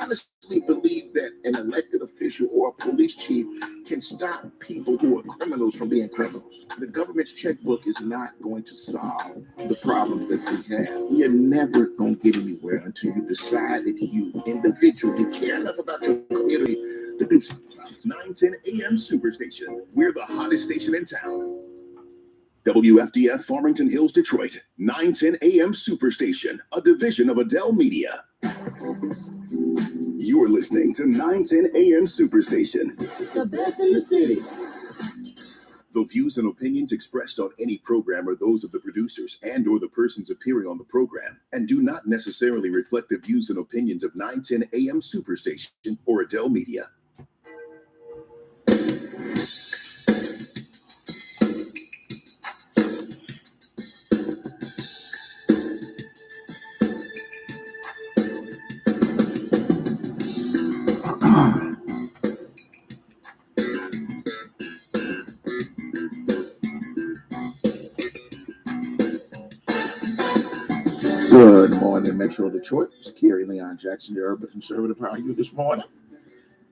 honestly believe that an elected official or a police chief can stop people who are criminals from being criminals. The government's checkbook is not going to solve the problems that we have. You're never going to get anywhere until you decide that you individually care enough about your community to do something. 910 AM Superstation. We're the hottest station in town. WFDF Farmington Hills, Detroit. 910 AM Superstation, a division of Adele Media. You're listening to 910 AM Superstation. The best in the city. The views and opinions expressed on any program are those of the producers and or the persons appearing on the program and do not necessarily reflect the views and opinions of 910 AM Superstation or Adele Media. Good morning, Metro Detroit. It's Kerry Leon Jackson, the urban conservative. How are you this morning?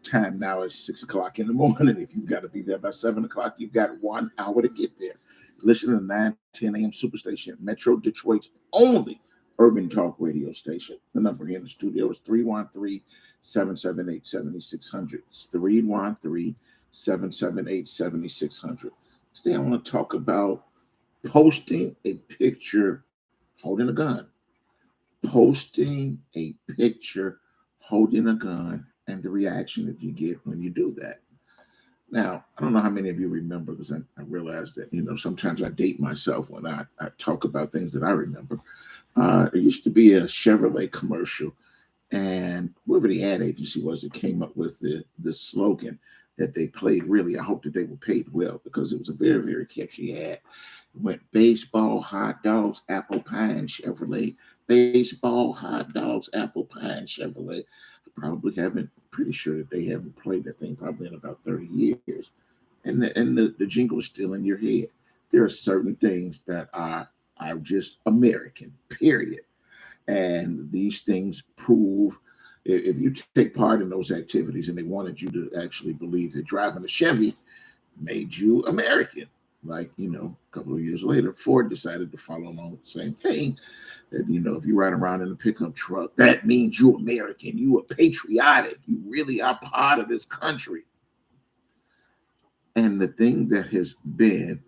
Time now is 6 o'clock in the morning. If you've got to be there by 7 o'clock, you've got 1 hour to get there. Listen to 910 AM Superstation, Metro Detroit's only urban talk radio station. The number here in the studio is 313-778-7600. It's 313-778-7600. Today I want to talk about posting a picture holding a gun. Posting a picture holding a gun and the reaction that you get when you do that. Now, I don't know how many of you remember, because I realize that, sometimes I date myself when I talk about things that I remember. There used to be a Chevrolet commercial, and whoever the ad agency was that came up with the slogan that they played, really, I hope that they were paid well, because it was a very, very catchy ad. It went baseball, hot dogs, apple pie, and Chevrolet. Baseball, hot dogs, apple pie, and Chevrolet. Pretty sure that they haven't played that thing probably in about 30 years. And the jingle is still in your head. There are certain things that are just American, period. And these things prove, if you take part in those activities and they wanted you to actually believe that driving a Chevy made you American. Like, a couple of years later, Ford decided to follow along with the same thing. That, if you ride around in a pickup truck, that means you're American. You are patriotic. You really are part of this country. And the thing that has been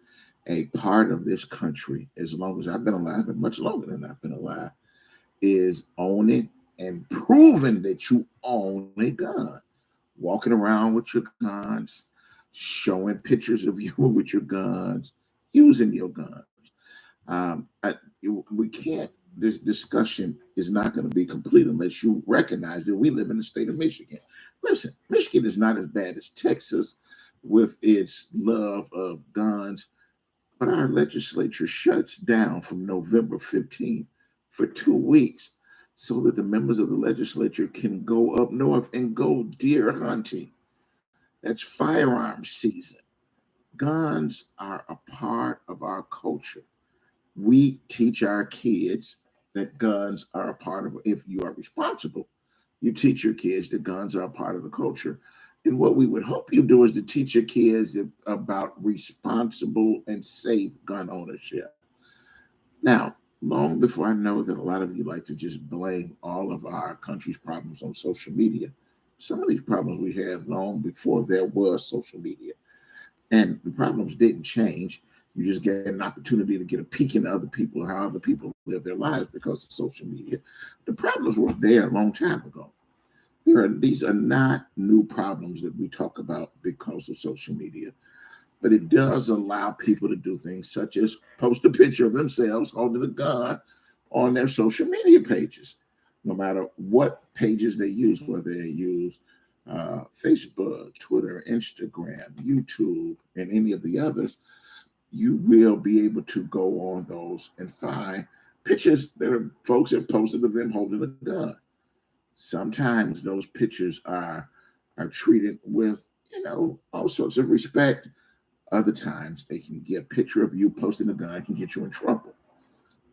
a part of this country, as long as I've been alive, and much longer than I've been alive, is owning and proving that you own a gun. Walking around with your guns, showing pictures of you with your guns, using your guns. This discussion is not going to be complete unless you recognize that we live in the state of Michigan. Listen, Michigan is not as bad as Texas with its love of guns, but our legislature shuts down from November 15th for 2 weeks so that the members of the legislature can go up north and go deer hunting. That's firearms season. Guns are a part of our culture. We teach our kids that guns are a part of, if you are responsible, you teach your kids that guns are a part of the culture. And what we would hope you do is to teach your kids about responsible and safe gun ownership. Now, long before I know that a lot of you like to just blame all of our country's problems on social media, some of these problems we had long before there was social media. And the problems didn't change. You just get an opportunity to get a peek into other people, how other people live their lives because of social media. The problems were there a long time ago. These are not new problems that we talk about because of social media, but it does allow people to do things such as post a picture of themselves holding a gun on their social media pages, no matter what pages they use, whether they use Facebook, Twitter, Instagram, YouTube, and any of the others. You will be able to go on those and find pictures that folks have posted of them holding a gun. Sometimes those pictures are treated with, all sorts of respect. Other times they can get a picture of you posting a gun can get you in trouble.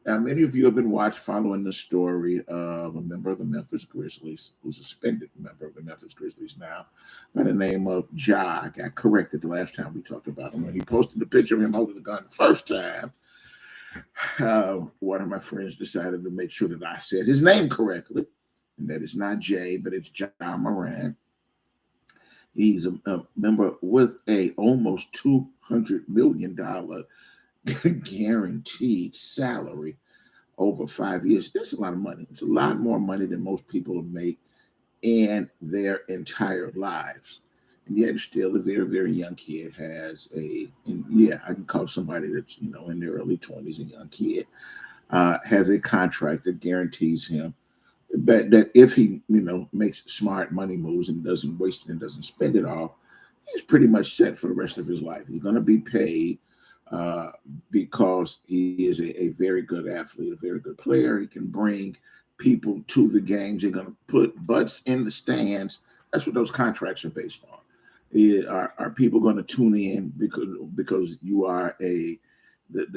Now, many of you have been following the story of a member of the Memphis Grizzlies, who's a suspended member of the Memphis Grizzlies now, by the name of Ja. I got corrected the last time we talked about him. When he posted the picture of him holding the gun the first time, one of my friends decided to make sure that I said his name correctly, and that it's not Jay, but it's Ja Morant. He's a member with a almost $200 million guaranteed salary over 5 years. That's a lot of money. It's a lot more money than most people make in their entire lives. And yet still a very, very young kid I can call somebody that's, in their early 20s, a young kid, has a contract that guarantees him that if he, makes smart money moves and doesn't waste it and doesn't spend it all, he's pretty much set for the rest of his life. He's going to be paid because he is a very good athlete, a very good player. He can bring people to the games. They're going to put butts in the stands. That's what those contracts are based on. Are people going to tune in because you are the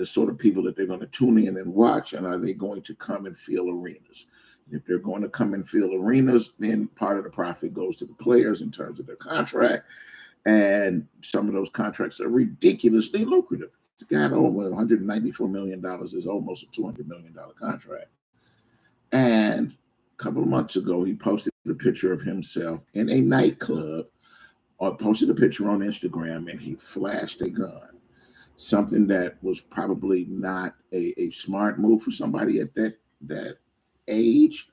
sort of people that they're going to tune in and watch, and are they going to come and fill arenas? If they're going to come and fill arenas, then part of the profit goes to the players in terms of their contract. And some of those contracts are ridiculously lucrative. The guy over $194 million is almost a $200 million contract. And a couple of months ago, he posted a picture of himself in a nightclub, or posted a picture on Instagram, and he flashed a gun. Something that was probably not a smart move for somebody at that age.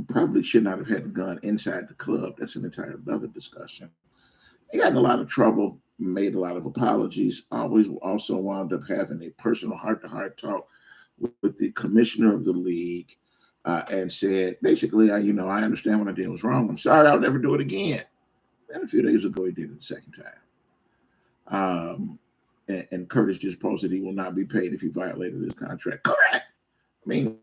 Probably should not have had a gun inside the club. That's an entire other discussion. He got in a lot of trouble, made a lot of apologies, also wound up having a personal heart-to-heart talk with the commissioner of the league, and said, basically, I understand what I did was wrong. I'm sorry, I'll never do it again. And a few days ago, he did it the second time. And Curtis just posted he will not be paid if he violated his contract. Correct. I mean,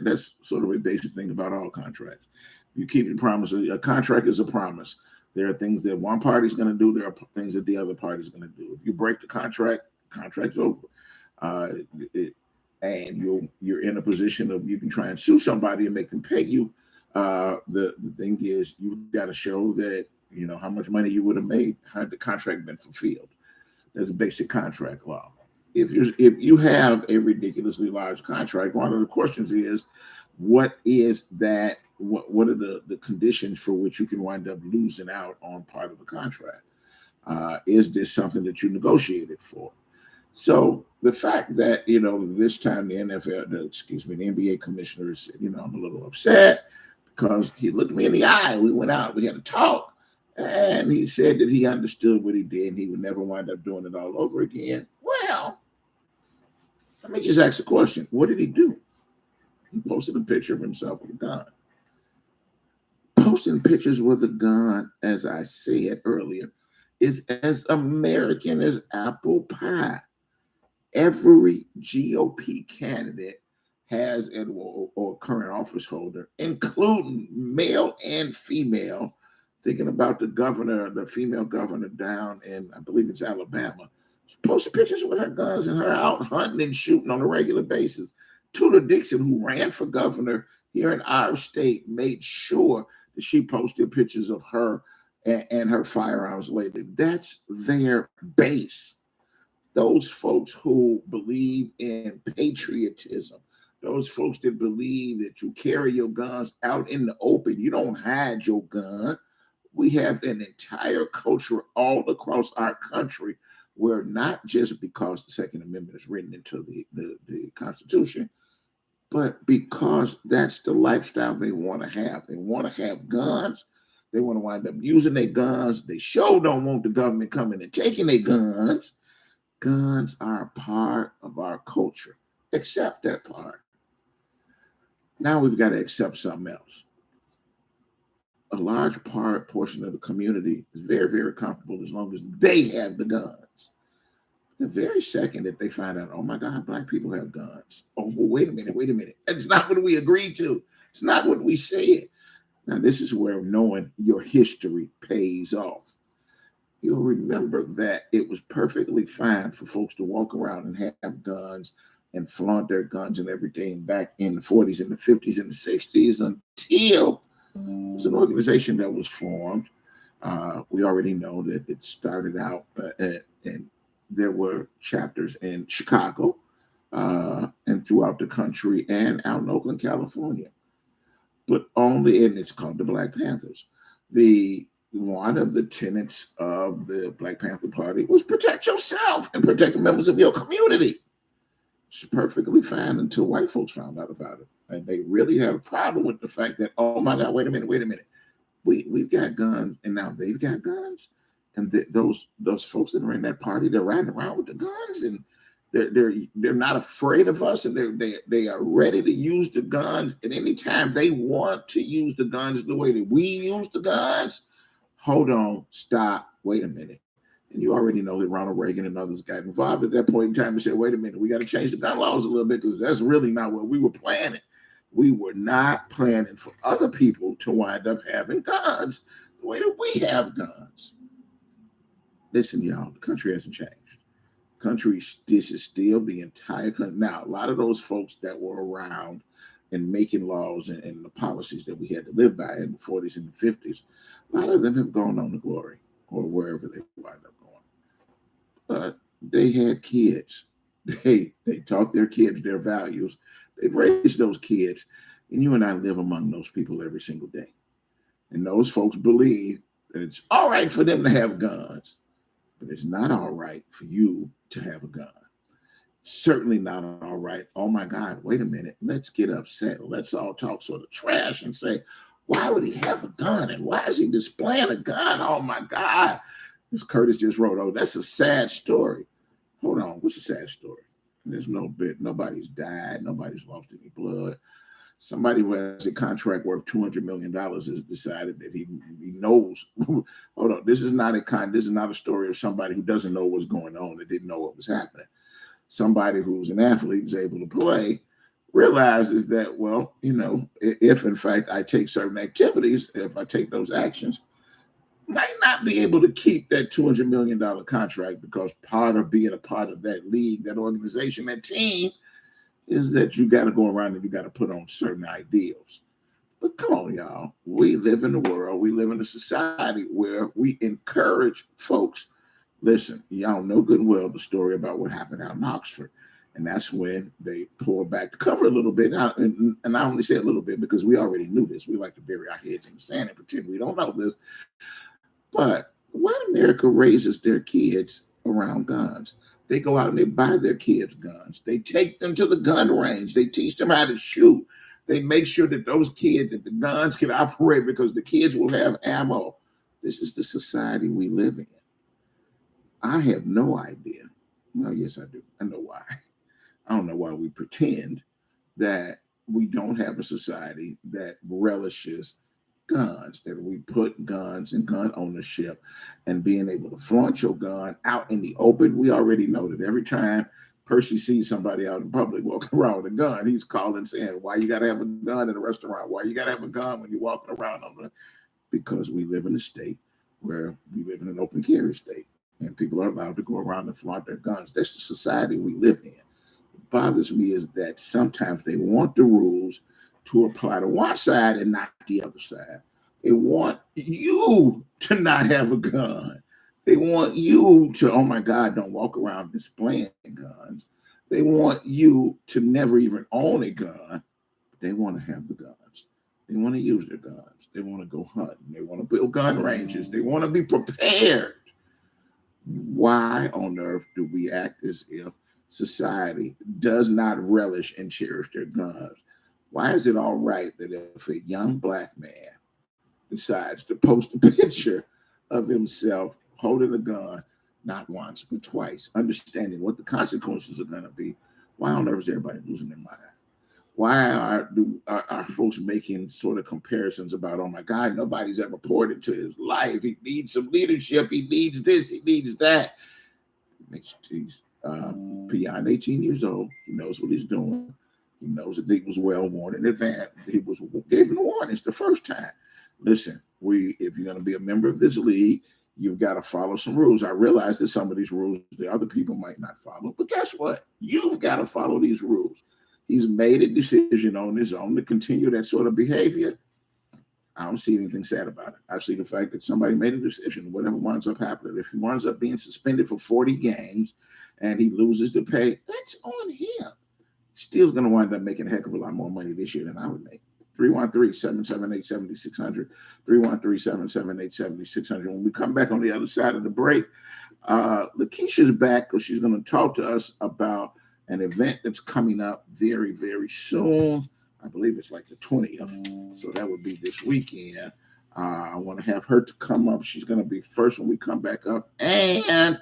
that's sort of a basic thing about all contracts. You keep your promises. A contract is a promise. There are things that one party's going to do. There are things that the other party's going to do. If you break the contract's over. And you're in a position of you can try and sue somebody and make them pay you. The thing is, you've got to show that how much money you would have made had the contract been fulfilled. That's a basic contract law. If you have a ridiculously large contract, one of the questions is, what is that? What are the conditions for which you can wind up losing out on part of the contract? Is this something that you negotiated for? So the fact that this time the NBA commissioner said, I'm a little upset because he looked me in the eye. We went out, we had a talk. And he said that he understood what he did and he would never wind up doing it all over again. Well, let me just ask the question. What did he do? He posted a picture of himself with a gun. Posting pictures with a gun, as I said earlier, is as American as apple pie. Every GOP candidate has or current office holder, including male and female, thinking about the female governor down in, I believe it's Alabama, she posted pictures with her guns and her out hunting and shooting on a regular basis. Tudor Dixon, who ran for governor here in our state, made sure that she posted pictures of her and her firearms lately. That's their base. Those folks who believe in patriotism, those folks that believe that you carry your guns out in the open, you don't hide your gun. We have an entire culture all across our country where not just because the Second Amendment is written into the Constitution, but because that's the lifestyle they want to have. They want to have guns. They want to wind up using their guns. They sure don't want the government coming and taking their guns. Guns are a part of our culture. Accept that part. Now we've got to accept something else. A large portion of the community is very, very comfortable as long as they have the guns. The very second that they find out, oh my God, Black people have guns. Oh, well, wait a minute. That's not what we agreed to. It's not what we said. Now, this is where knowing your history pays off. You'll remember that it was perfectly fine for folks to walk around and have guns and flaunt their guns and everything back in the 40s and the 50s and the 60s until it's an organization that was formed. We already know that it started out and there were chapters in Chicago and throughout the country and out in Oakland, California. But only, and it's called the Black Panthers. The one of the tenets of the Black Panther Party was protect yourself and protect the members of your community. It's perfectly fine until white folks found out about it. And they really had a problem with the fact that, oh my God, wait a minute. We've got guns and now they've got guns. And those folks that are in that party, they're riding around with the guns and they're not afraid of us, and they are ready to use the guns at any time they want to use the guns the way that we use the guns. Hold on, stop, wait a minute. And you already know that Ronald Reagan and others got involved at that point in time and said, wait a minute, we got to change the gun laws a little bit because that's really not what we were planning. We were not planning for other people to wind up having guns the way that we have guns. Listen, y'all, the country hasn't changed. This is still the entire country. Now, a lot of those folks that were around and making laws and the policies that we had to live by in the 40s and the 50s, a lot of them have gone on to glory or wherever they wind up going. But they had kids. They taught their kids their values. They've raised those kids. And you and I live among those people every single day. And those folks believe that it's all right for them to have guns, but it's not all right for you to have a gun. Certainly not all right. Oh my God, wait a minute. Let's get upset. Let's all talk sort of trash and say, why would he have a gun? And why is he displaying a gun? Oh my God. As Curtis just wrote, oh, that's a sad story. Hold on, what's a sad story? There's nobody's died. Nobody's lost any blood. Somebody who has a contract worth $200 million has decided that he knows. Hold on, this is not a story of somebody who doesn't know what's going on, that didn't know what was happening. Somebody who's an athlete is able to play, realizes that, well, if in fact I take certain activities, if I take those actions, might not be able to keep that $200 million contract because part of being a part of that league, that organization, that team, is that you got to go around and you got to put on certain ideals. But come on, y'all. We live in the world. We live in a society where we encourage folks. Listen, y'all know good and well the story about what happened out in Oxford. And that's when they pulled back the cover a little bit. And I only say a little bit because we already knew this. We like to bury our heads in the sand and pretend we don't know this. But when America raises their kids around guns, they go out and they buy their kids guns. They take them to the gun range. They teach them how to shoot. They make sure that that the guns can operate because the kids will have ammo. This is the society we live in. I have no idea. Well, yes, I do. I know why. I don't know why we pretend that we don't have a society that relishes guns, that we put guns and gun ownership and being able to flaunt your gun out in the open. We already know that every time Percy sees somebody out in public walking around with a gun, he's calling saying, why you got to have a gun in a restaurant? Why you got to have a gun when you're walking around? Because we live in a state where we live in an open carry state and people are allowed to go around and flaunt their guns. That's the society we live in. What bothers me is that sometimes they want the rules to apply to one side and not the other side. They want you to not have a gun. They want you to, oh my God, don't walk around displaying guns. They want you to never even own a gun. But they want to have the guns. They want to use their guns. They want to go hunting. They want to build gun ranges. They want to be prepared. Why on earth do we act as if society does not relish and cherish their guns? Why is it all right that if a young Black man decides to post a picture of himself holding a gun, not once, but twice, understanding what the consequences are going to be, why on earth is everybody losing their mind? Why are folks making sort of comparisons about, oh my God, nobody's ever poured into his life. He needs some leadership. He needs this. He needs that. He's beyond 18 years old. He knows what he's doing. He knows that he was well warned in advance. He gave him warnings the first time. Listen, if you're going to be a member of this league, you've got to follow some rules. I realize that some of these rules the other people might not follow, but guess what? You've got to follow these rules. He's made a decision on his own to continue that sort of behavior. I don't see anything sad about it. I see the fact that somebody made a decision, whatever winds up happening. If he winds up being suspended for 40 games and he loses the pay, that's on him. Still going to wind up making a heck of a lot more money this year than I would make. 313-778-7600, 313-778-7600. When we come back on the other side of the break, Lakeisha's back because she's going to talk to us about an event that's coming up very, very soon. I believe it's like the 20th. So that would be this weekend. I want to have her to come up. She's going to be first when we come back up. And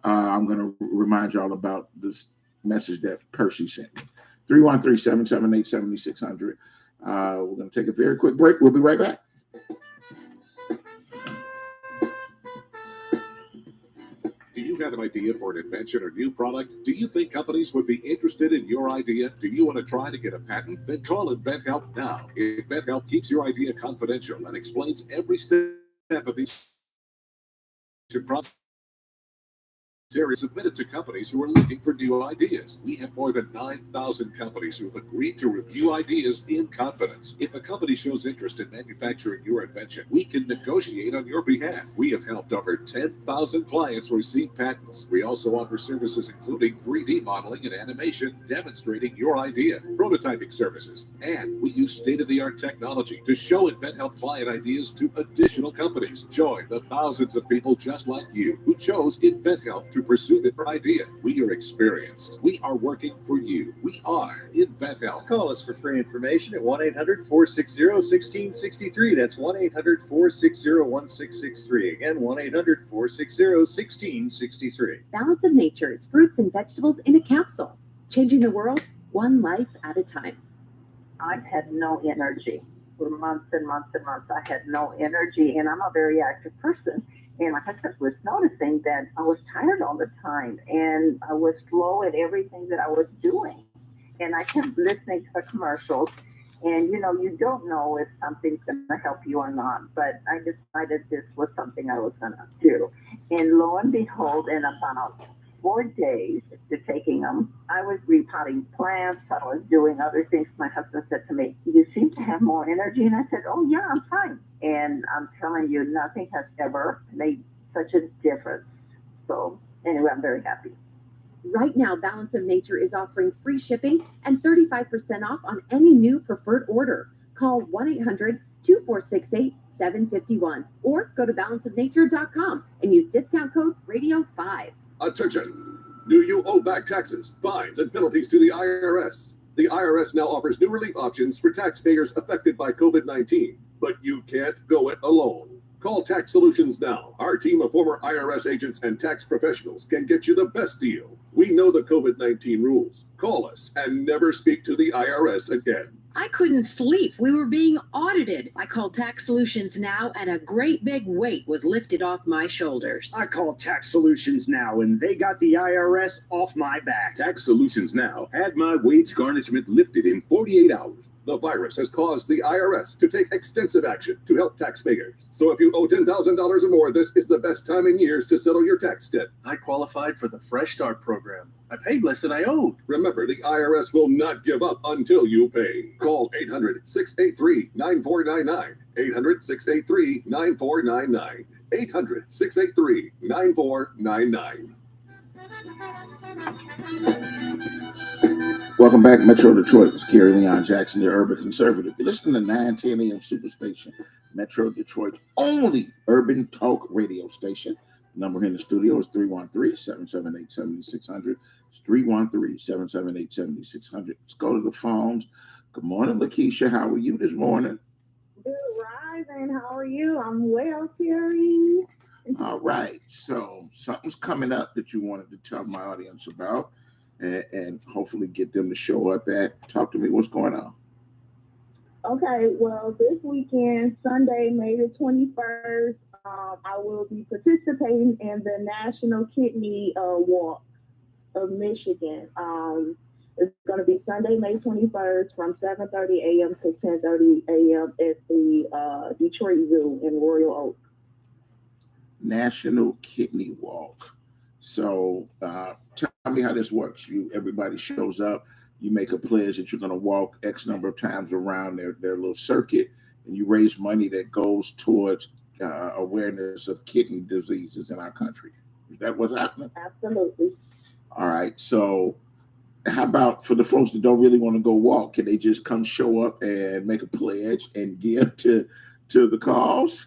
I'm going to remind y'all about this message that Percy sent me. 313-778-7600. We're going to take a very quick break. We'll be right back. Do you have an idea for an invention or new product? Do you think companies would be interested in your idea? Do you want to try to get a patent? Then call InventHelp now. InventHelp keeps your idea confidential and explains every step of the process. Series submitted to companies who are looking for new ideas. We have more than 9,000 companies who have agreed to review ideas in confidence. If a company shows interest in manufacturing your invention, we can negotiate on your behalf. We have helped over 10,000 clients receive patents. We also offer services including 3D modeling and animation demonstrating your idea, prototyping services, and we use state-of-the-art technology to show InventHelp client ideas to additional companies. Join the thousands of people just like you who chose InventHelp to pursue their idea. We are experienced. We are working for you. We are InventHelp. Call us for free information at 1-800-460-1663. That's 1-800-460-1663. Again, 1-800-460-1663. Balance of Nature's fruits and vegetables in a capsule, changing the world one life at a time. I had no energy for months and months and months. I had no energy, and I'm a very active person. And my husband was noticing that I was tired all the time, and I was slow at everything that I was doing. And I kept listening to the commercials, and you don't know if something's going to help you or not. But I decided this was something I was going to do. And lo and behold, in about 4 days to taking them, I was repotting plants. I was doing other things. My husband said to me, "You seem to have more energy." And I said, "Oh yeah, I'm fine." And I'm telling you, nothing has ever made such a difference. So anyway, I'm very happy. Right now, Balance of Nature is offering free shipping and 35% off on any new preferred order. Call 1-800-2468-751 or go to balanceofnature.com and use discount code RADIO5. Attention! Do you owe back taxes, fines, and penalties to the IRS? The IRS now offers new relief options for taxpayers affected by COVID-19, but you can't go it alone. Call Tax Solutions now. Our team of former IRS agents and tax professionals can get you the best deal. We know the COVID-19 rules. Call us and never speak to the IRS again. I couldn't sleep. We were being audited. I called Tax Solutions now, and a great big weight was lifted off my shoulders. I called Tax Solutions now, and they got the IRS off my back. Tax Solutions now had my wage garnishment lifted in 48 hours. The virus has caused the IRS to take extensive action to help taxpayers. So if you owe $10,000 or more, this is the best time in years to settle your tax debt. I qualified for the Fresh Start program. I paid less than I owed. Remember, the IRS will not give up until you pay. Call 800-683-9499. 800-683-9499. 800-683-9499. Welcome back, Metro Detroit. It's Kerry Leon Jackson, your urban conservative. You're listening to 910 AM Superstation, Metro Detroit's only urban talk radio station. The number here in the studio is 313-778-7600. It's 313-778-7600. Let's go to the phones. Good morning, Lakeisha. How are you this morning? Good rising. How are you? I'm well, Kerry. All right. So something's coming up that you wanted to tell my audience about. And hopefully get them to show up at. Talk to me. What's going on? Okay, well, this weekend, Sunday, May the 21st, I will be participating in the National Kidney Walk of Michigan. It's going to be Sunday, May 21st from 7:30 a.m. to 10:30 a.m. at the Detroit Zoo in Royal Oak. National Kidney Walk. So tell me how this works. Everybody shows up. You make a pledge that you're going to walk X number of times around their little circuit, and you raise money that goes towards awareness of kidney diseases in our country. Is that what's happening? Absolutely. All right. So how about for the folks that don't really want to go walk? Can they just come show up and make a pledge and give to the cause?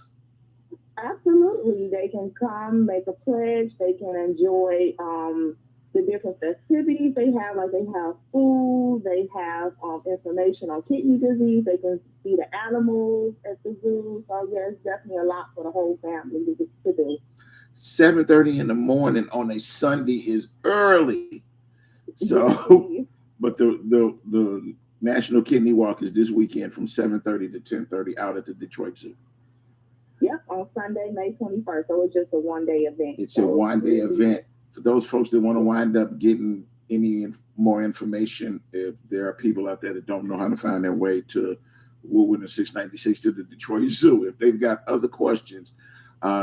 Absolutely. They can come, make a pledge. They can enjoy the different festivities they have. Like they have food, they have information on kidney disease. They can see the animals at the zoo. So yeah, it's definitely a lot for the whole family to do. 7:30 in the morning on a Sunday is early. So, but the National Kidney Walk is this weekend from 7:30 to 10:30 out at the Detroit Zoo. Yep, on Sunday, May 21st. So it's just a one-day event. It's a one-day event. For those folks that want to wind up getting any more information, if there are people out there that don't know how to find their way to Woodward and 696 to the Detroit Zoo, if they've got other questions,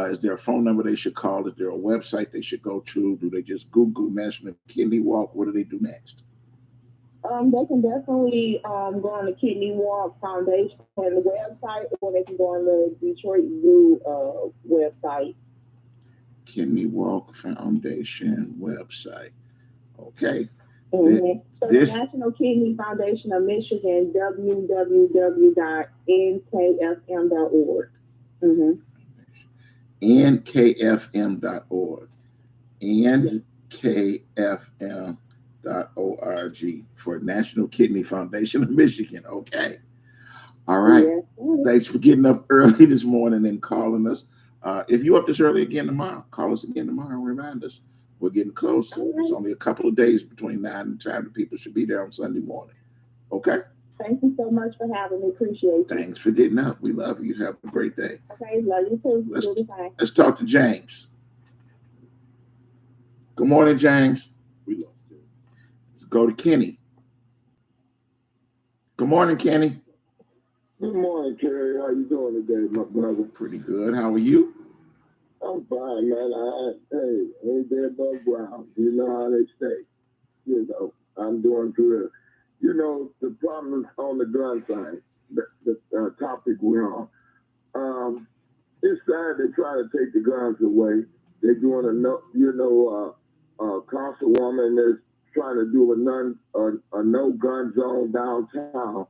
is there a phone number they should call? Is there a website they should go to? Do they just Google National Kidney Walk? What do they do next? They can definitely go on the Kidney Walk Foundation website, or they can go on the Detroit Zoo website. Kidney Walk Foundation website. Okay. Mm-hmm. So the National Kidney Foundation of Michigan, www.nkfm.org. Mm-hmm. nkfm.org. nkfm.org for National Kidney Foundation of Michigan. Okay. All right. Yes. Thanks for getting up early this morning and calling us. If you're up this early again tomorrow, call us again tomorrow and remind us. We're getting close. Right. It's only a couple of days between now and the time that people should be there on Sunday morning. Okay? Thank you so much for having me. Appreciate it. Thanks for getting up. We love you. Have a great day. Okay, love you too. Let's talk to James. Good morning, James. We lost you. Let's go to Kenny. Good morning, Kenny. Good morning, Kerry. How you doing today, my brother? Pretty good. How are you? I'm fine, man. Ain't there above ground. You know how they say. You know, I'm doing good. You know, the problem is on the gun thing, the topic we're on. It's sad they try to take the guns away. They're doing a councilwoman that's trying to do a no gun zone downtown.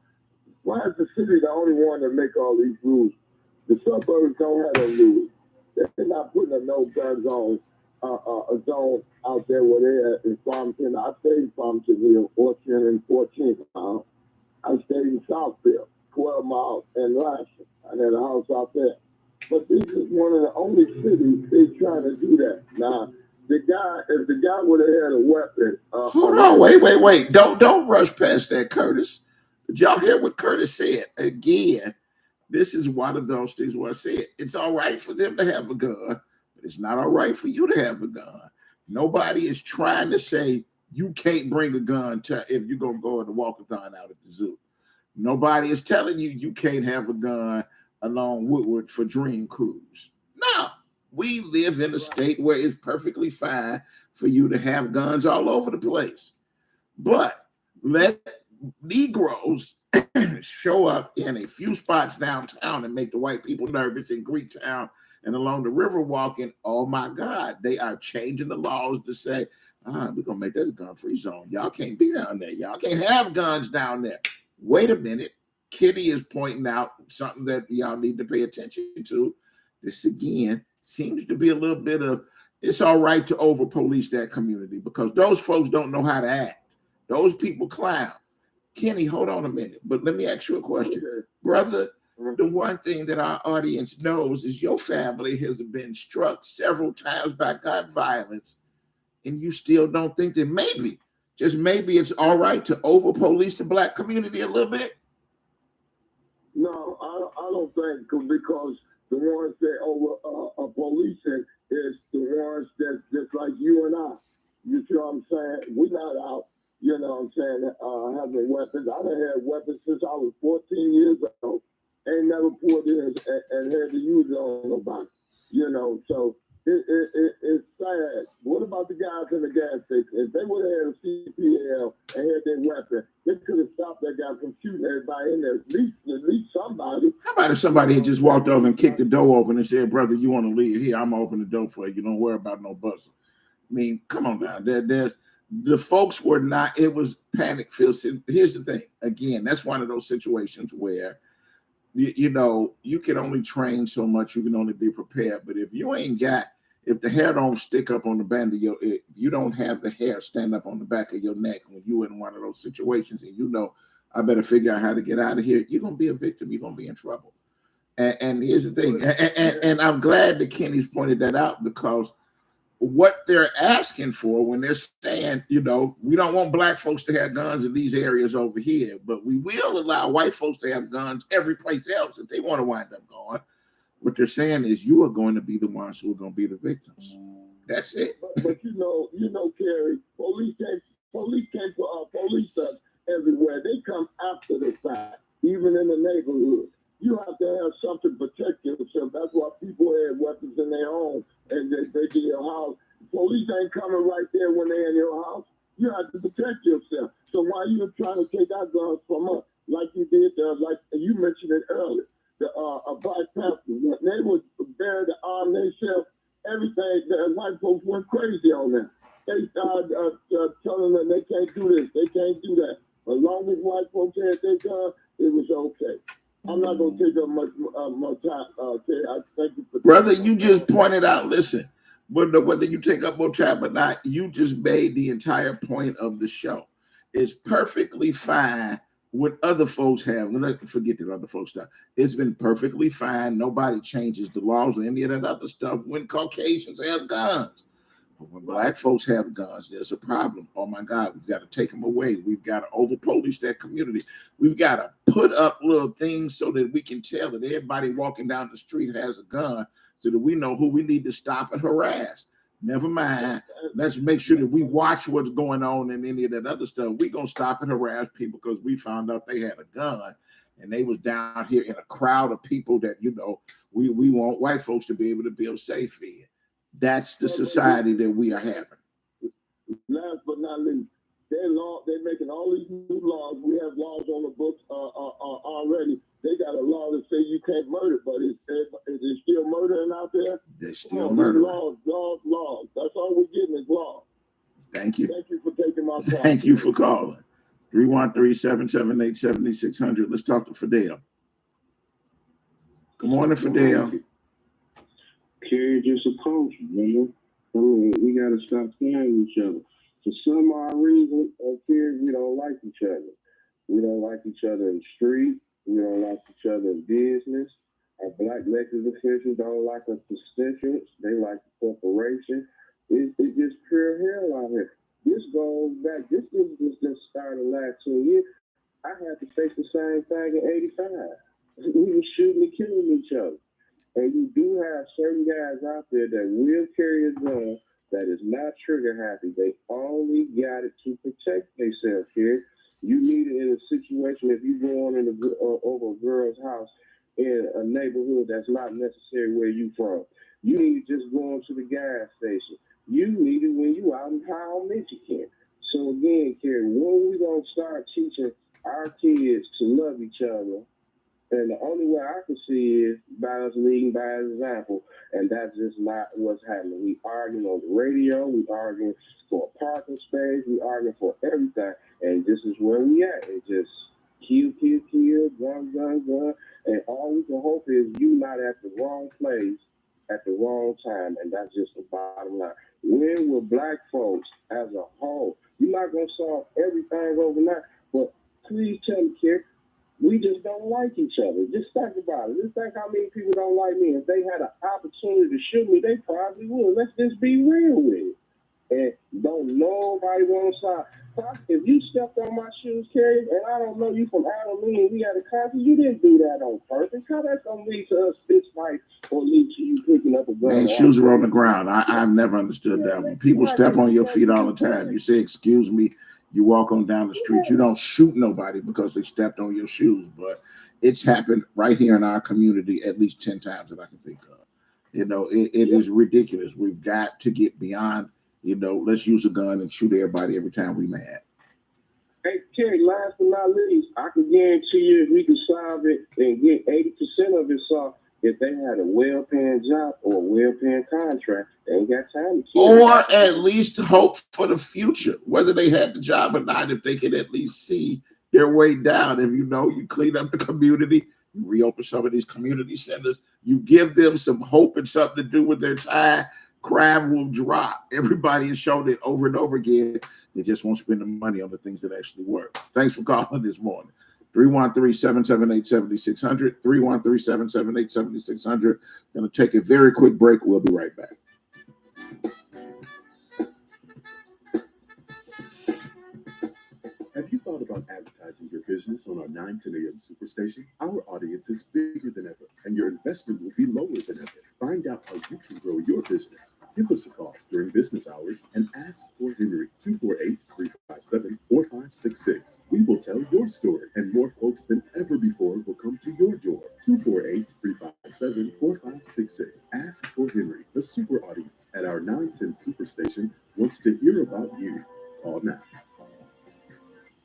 Why is the city the only one that make all these rules? The suburbs don't have no rules. They're not putting a no gun zone, a zone out there where they're at in Farmington. I stayed in Farmington Hill, 14th and 14th mile. I stayed in Southfield, 12 miles, and Lasher. I had a house out there. But this is one of the only cities they're trying to do that. Now, if the guy would have had a weapon. Hold on, wait. Don't rush past that, Curtis. Did y'all hear what Curtis said? Again, this is one of those things where I said it's all right for them to have a gun, but it's not all right for you to have a gun. Nobody is trying to say you can't bring a gun if you're going to go in the walkathon out at the zoo. Nobody is telling you can't have a gun along Woodward for Dream Cruise. No, we live in a state where it's perfectly fine for you to have guns all over the place. But let Negroes show up in a few spots downtown and make the white people nervous in Greektown and along the river walking. Oh my God, they are changing the laws to say, we're gonna make that a gun-free zone. Y'all can't be down there. Y'all can't have guns down there. Wait a minute. Kitty is pointing out something that y'all need to pay attention to. This again seems to be a little bit of it's all right to over-police that community because those folks don't know how to act. Those people clown. Kenny, hold on a minute, but let me ask you a question. Brother, the one thing that our audience knows is your family has been struck several times by gun violence, and you still don't think that maybe, just maybe it's all right to over-police the Black community a little bit? No, I don't think, because the ones that over policing is the ones that's just like you and I. You see what I'm saying? We're not out. You know what I'm saying, having weapons. I done had weapons since I was 14 years old. Ain't never pulled in and had to use it on nobody. You know, so It's sad. What about the guys in the gas station? If they would have had a CPL and had their weapon, they could have stopped that guy from shooting everybody in there. At least somebody. How about if somebody had just walked over and kicked the door open and said, "Brother, you want to leave? Here, I'm gonna open the door for you. Don't worry about no buzzer." I mean, come on now. The folks were not. It was panic filled. Here's the thing. Again, that's one of those situations where you know you can only train so much. You can only be prepared. But if you ain't got, if the hair don't stick up on the band of your, if you don't have the hair stand up on the back of your neck when you in one of those situations, and you know, I better figure out how to get out of here. You're gonna be a victim. You're gonna be in trouble. And here's the thing. And I'm glad that Kenny's pointed that out, because what they're asking for when they're saying, you know, we don't want black folks to have guns in these areas over here, but we will allow white folks to have guns every place else if they want to wind up going. What they're saying is you are going to be the ones who are going to be the victims. That's it. But you know, Kerry, police us everywhere. They come after the fact, even in the neighborhood. You have to have something to protect yourself. That's why people have weapons in their home and they get your house. Police ain't coming right there when they're in your house. You have to protect yourself. So why are you trying to take our guns from us, like you did, like you mentioned it earlier, the Black Panther, when they would bear the arm themselves, everything, the white folks went crazy on them. They started telling them they can't do this, they can't do that. As long as white folks had their gun, it was okay. I'm not going to take up much time. Okay, I thank you for brother. You just pointed out. Listen, whether you take up more time or not, you just made the entire point of the show. It's perfectly fine what other folks have. Let's forget that other folks stuff. It's been perfectly fine. Nobody changes the laws or any of that other stuff when Caucasians have guns. But when black folks have guns, there's a problem. Oh my God, we've got to take them away. We've got to over-police that community. We've got to put up little things so that we can tell that everybody walking down the street has a gun, so that we know who we need to stop and harass. Never mind. Let's make sure that we watch what's going on and any of that other stuff. We're going to stop and harass people because we found out they had a gun and they was down here in a crowd of people that, you know, we want white folks to be able to build safe in. That's the society that we are having. Last but not least, they're making all these new laws. We have laws on the books already. They got a law that say you can't murder, but is there still murdering out there? There's still murdering. Laws. That's all we're getting is laws. Thank you. Thank you for taking my call. Thank you for calling. 313-778-7600. Let's talk to Fidel. Good morning, Fidel. Kerry, just a coach, remember? I mean, we got to stop playing with each other. For some odd reason, Kerry, we don't like each other. We don't like each other in the street. We don't like each other in business. Our black elected officials don't like our constituents. They like the corporation. It's just pure hell out here. This goes back. This just started last 2 years. I had to face the same thing in '85. We were shooting and killing each other. And you do have certain guys out there that will carry a gun that is not trigger happy. They only got it to protect themselves here. You need it in a situation if you go on over a girl's house in a neighborhood that's not necessarily where you from. You need to just go into the gas station. You need it when you out in Powell, Michigan. So again, Kerry, when we gonna start teaching our kids to love each other? And the only way I can see is by us leading by example, and that's just not what's happening. We arguing on the radio, we arguing for a parking space, we arguing for everything, and this is where we at. It's just kill, gun, and all we can hope is you not at the wrong place at the wrong time, and that's just the bottom line. When will black folks as a whole, you're not going to solve everything overnight, but please tell me, Kerry, we just don't like each other. Just think about it. Just think how many people don't like me. If they had an opportunity to shoot me, they probably would. Let's just be real with it. And don't nobody want to side. If you stepped on my shoes, Kerry, and I don't know you from Adam Lee and we had a concert, you didn't do that on purpose. How that's going to lead to us fist fight or lead to you picking up a gun? Man, shoes are on the ground. I've never understood that. When people step on your feet all the time, you say, excuse me, you walk on down the street. You don't shoot nobody because they stepped on your shoes, but it's happened right here in our community at least 10 times that I can think of. You know, it is ridiculous. We've got to get beyond, you know, let's use a gun and shoot everybody every time we mad. Hey, Terry, last but not least, I can guarantee you if we can solve it and get 80% of it solved, if they had a well-paying job or a well-paying contract, they ain't got time to kill. Or at least hope for the future, whether they had the job or not, if they could at least see their way down. If you know, you clean up the community, you reopen some of these community centers, you give them some hope and something to do with their time, crime will drop. Everybody has shown it over and over again. They just won't spend the money on the things that actually work. Thanks for calling this morning. 313-778-7600, 313-778-7600. Going to take a very quick break. We'll be right back. Have you thought about advertising your business on our 910 AM Superstation? Our audience is bigger than ever, and your investment will be lower than ever. Find out how you can grow your business. Give us a call during business hours and ask for Henry, 248-357-4566. We will tell your story, and more folks than ever before will come to your door. 248-357-4566. Ask for Henry. The super audience at our 910 Superstation wants to hear about you. Call now.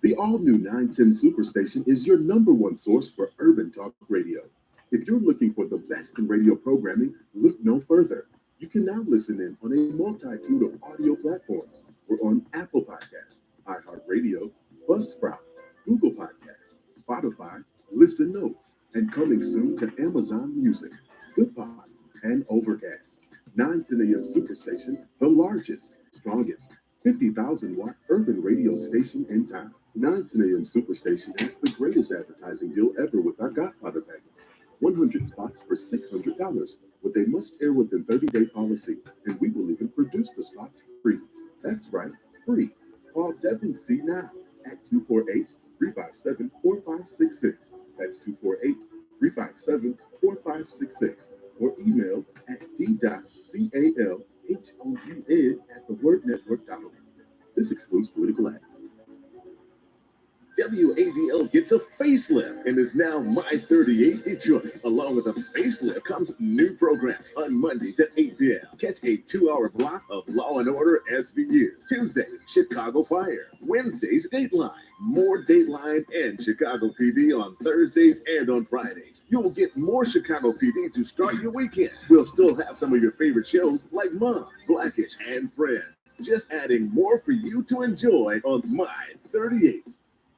The all-new 910 Superstation is your #1 source for urban talk radio. If you're looking for the best in radio programming, look no further. You can now listen in on a multitude of audio platforms. We're on Apple Podcasts, iHeartRadio, Buzzsprout, Google Podcasts, Spotify, Listen Notes, and coming soon to Amazon Music, Goodpods, and Overcast. 910 AM Superstation, the largest, strongest, 50,000-watt urban radio station in town. 910 AM Superstation has the greatest advertising deal ever with our Godfather package. 100 spots for $600 with a must-air within 30-day policy, and we will even produce the spots free. That's right, free. Call Devin C. now at 248-357-4566. That's 248-357-4566. Or email at d.calhoun@thewordnetwork.org. This excludes political ads. WADL gets a facelift and is now My 38 Detroit. Along with a facelift comes new programming on Mondays at 8 p.m. Catch a 2-hour block of Law and Order SVU. Tuesdays, Chicago Fire. Wednesdays, Dateline. More Dateline and Chicago PD on Thursdays and on Fridays. You will get more Chicago PD to start your weekend. We'll still have some of your favorite shows like Mom, Blackish, and Friends. Just adding more for you to enjoy on My 38.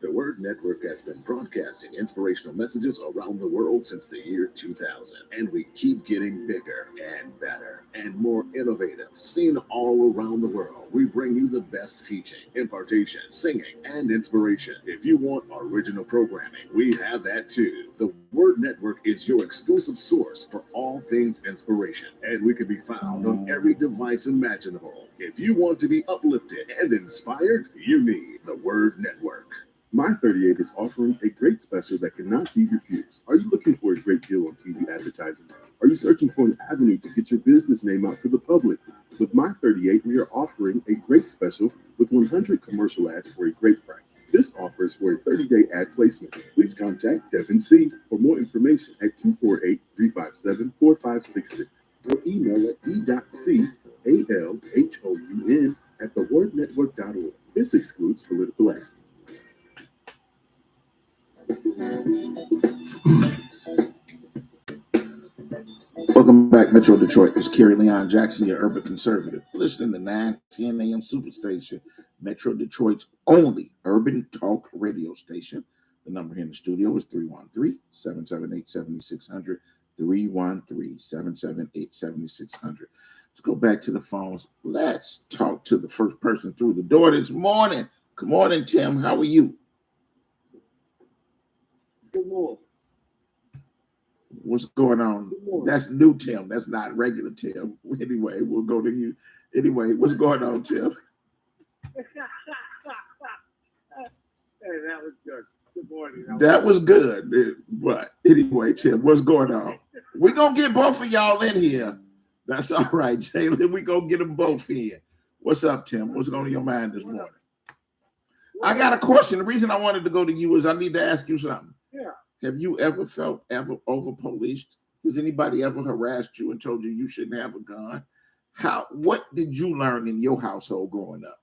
The Word Network has been broadcasting inspirational messages around the world since the year 2000, and we keep getting bigger and better and more innovative. Seen all around the world, we bring you the best teaching, impartation, singing, and inspiration. If you want original programming, we have that too. The Word Network is your exclusive source for all things inspiration, and we can be found on every device imaginable. If you want to be uplifted and inspired, you need the Word Network. My 38 is offering a great special that cannot be refused. Are you looking for a great deal on TV advertising? Are you searching for an avenue to get your business name out to the public? With My 38, we are offering a great special with 100 commercial ads for a great price. This offer is for a 30-day ad placement. Please contact Devin C. for more information at 248-357-4566 or email at d.calhoun@thewordnetwork.org. This excludes political ads. Welcome back, Metro Detroit. It's Kerry Leon Jackson, your urban conservative. Listening to 910 AM Superstation, Metro Detroit's only urban talk radio station. The number here in the studio is 313-778-7600, 313-778-7600. Let's go back to the phones. Let's talk to the first person through the door this morning. Good morning, Tim. How are you? Good morning. What's going on? That's new Tim. That's not regular Tim. Anyway, we'll go to you. Anyway, what's going on, Tim? Hey, that was good. Good morning. That was good. But anyway, Tim, what's going on? We're going to get both of y'all in here. That's all right, Jalen. We're going to get them both in. What's up, Tim? What's going on in your mind this morning? I got a question. The reason I wanted to go to you is I need to ask you something. Yeah. Have you ever felt over policed? Has anybody ever harassed you and told you you shouldn't have a gun? What did you learn in your household growing up?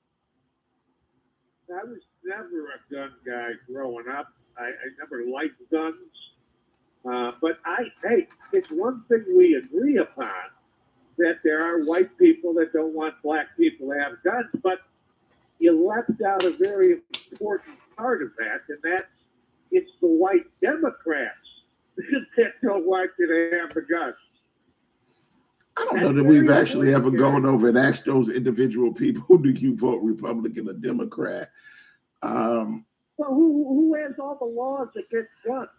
I was never a gun guy growing up. I never liked guns. But hey, it's one thing we agree upon, that there are white people that don't want black people to have guns, but you left out a very important part of that, and that's it's the white Democrats that don't want you to have the guns. I don't know that we've actually ever gone over and asked those individual people, do you vote Republican or Democrat? Well, who has all the laws against guns?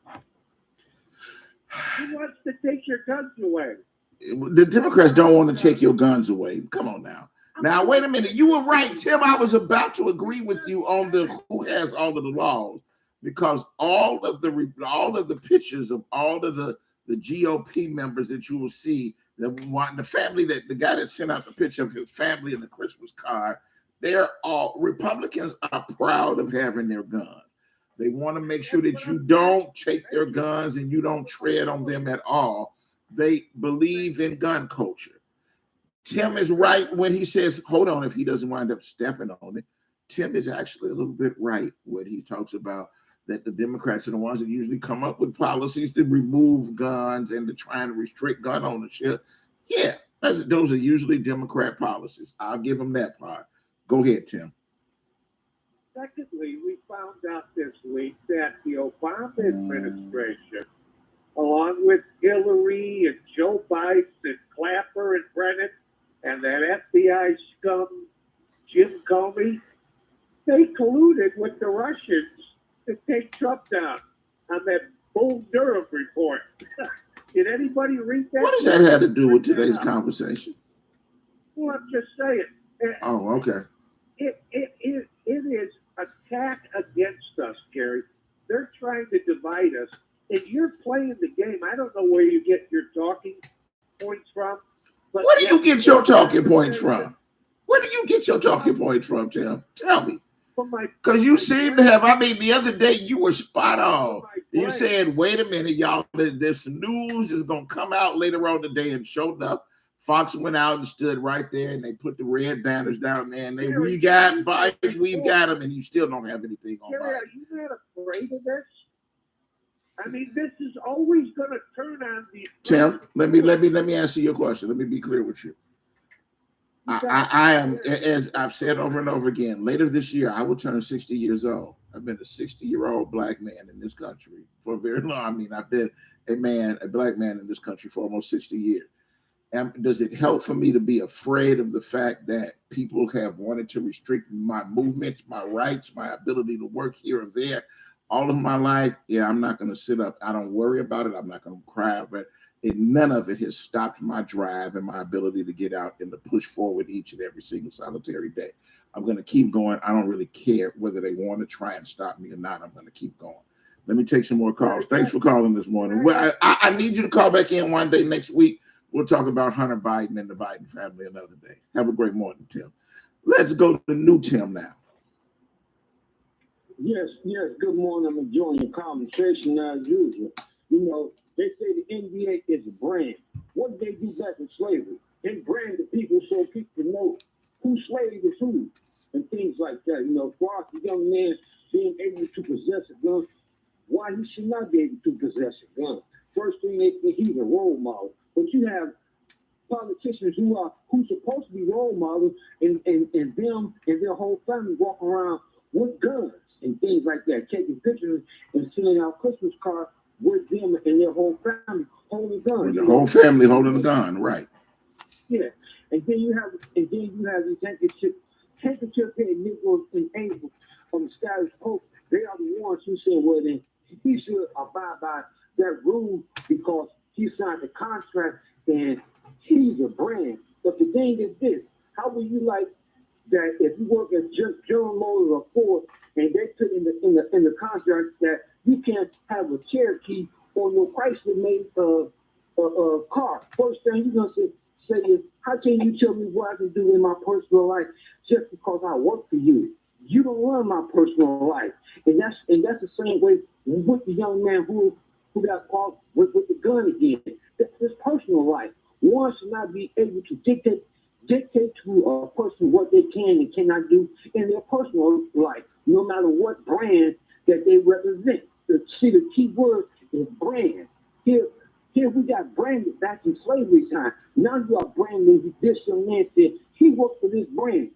Who wants to take your guns away? The Democrats don't want to take your guns away. Come on now. Now, wait a minute. You were right, Tim. I was about to agree with you on the who has all of the laws, because all of the pictures of all of the GOP members that you will see, the family, that the guy that sent out the picture of his family in the Christmas card, they're all Republicans are proud of having their guns. They want to make sure that you don't take their guns and you don't tread on them at all. They believe in gun culture. Tim is right when he says, hold on, if he doesn't wind up stepping on it. Tim is actually a little bit right when he talks about that the Democrats are the ones that usually come up with policies to remove guns and to try and restrict gun ownership. Yeah, those are usually Democrat policies. I'll give them that part. Go ahead, Tim. Secondly, we found out this week that the Obama administration, along with Hillary and Joe Biden and Clapper and Brennan and that FBI scum Jim Comey, they colluded with the Russians to take Trump down on that Bull Durham report. Did anybody read that? What does that have to do with today's conversation? Well, I'm just saying. Oh, okay. It is attack against us, Gary. They're trying to divide us, and you're playing the game. I don't know where you get your talking points from. But where do you get your talking points from? Where do you get your talking points from, Tim? Tell me. Because you seem to have, the other day you were spot on. You said, wait a minute, y'all, this news is going to come out later on today, and showed up. Fox went out and stood right there, and they put the red banners down there, and we got Biden, we've got him, and you still don't have anything on Gary, Biden. are you not afraid of this? This is always going to turn on the. Tim, let me answer your question. Let me be clear with you. I am, as I've said over and over again, later this year, I will turn 60 years old. I've been a 60-year-old black man in this country for a very long. I've been a black man in this country for almost 60 years. And does it help for me to be afraid of the fact that people have wanted to restrict my movements, my rights, my ability to work here or there all of my life? Yeah, I'm not going to sit up. I don't worry about it. I'm not going to cry, but none of it has stopped my drive and my ability to get out and to push forward each and every single solitary day. I'm going to keep going. I don't really care whether they want to try and stop me or not. I'm going to keep going. Let me take some more calls. Thanks for calling this morning. Well, I need you to call back in one day next week. We'll talk about Hunter Biden and the Biden family another day. Have a great morning, Tim. Let's go to new Tim now. Yes. Good morning. I'm enjoying your conversation as usual. They say the NBA is a brand. What did they do back in slavery? They brand the people so people know who slave is who and things like that. For us, the young man being able to possess a gun, why he should not be able to possess a gun. First thing they think he's a role model. But you have politicians who's supposed to be role models and them and their whole family walking around with guns and things like that, taking pictures and sending out Christmas cards with them and their whole family holding guns. The whole family holding a gun, right? Yeah. And then you have these handkerchief Negroes and angels from the status quo. They are the ones who say, well, then he should abide by that rule because he signed the contract and he's a brand. But the thing is this: how will you like that if you work at General Motors or Ford and they put in the contract that you can't have a Cherokee or no Chrysler made car? First thing you're gonna say is, how can you tell me what I can do in my personal life just because I work for you? You don't run my personal life, and that's the same way with the young man who who got caught with the gun again. That's personal right. One should not be able to dictate to a person what they can and cannot do in their personal life, no matter what brand that they represent. See, the key word is brand. Here we got branded back in slavery time. Now you are branding this young man said he worked for this brand,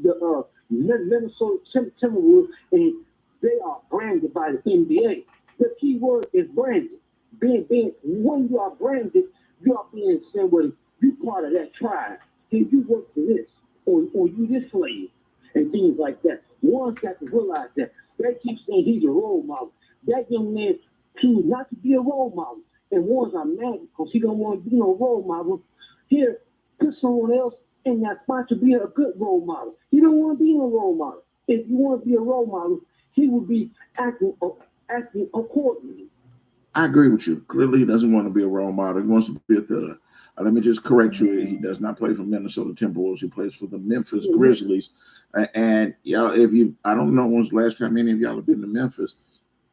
the Minnesota Timberwolves, and they are branded by the NBA. The key word is branded. When you are branded, you are being said, well, you part of that tribe. Hey, you work for this, or you this slave, and things like that. One's got to realize that. They keep saying he's a role model. That young man chooses not to be a role model. And ones are mad because he don't want to be no role model. Here, put someone else in that spot to be a good role model. He don't want to be no role model. If you want to be a role model, he would be acting accordingly. I agree with you. Clearly, he doesn't want to be a role model. He wants to be a thug. Let me just correct you. He does not play for Minnesota Timberwolves. He plays for the Memphis Grizzlies. And y'all, I don't know when's the last time any of y'all have been to Memphis.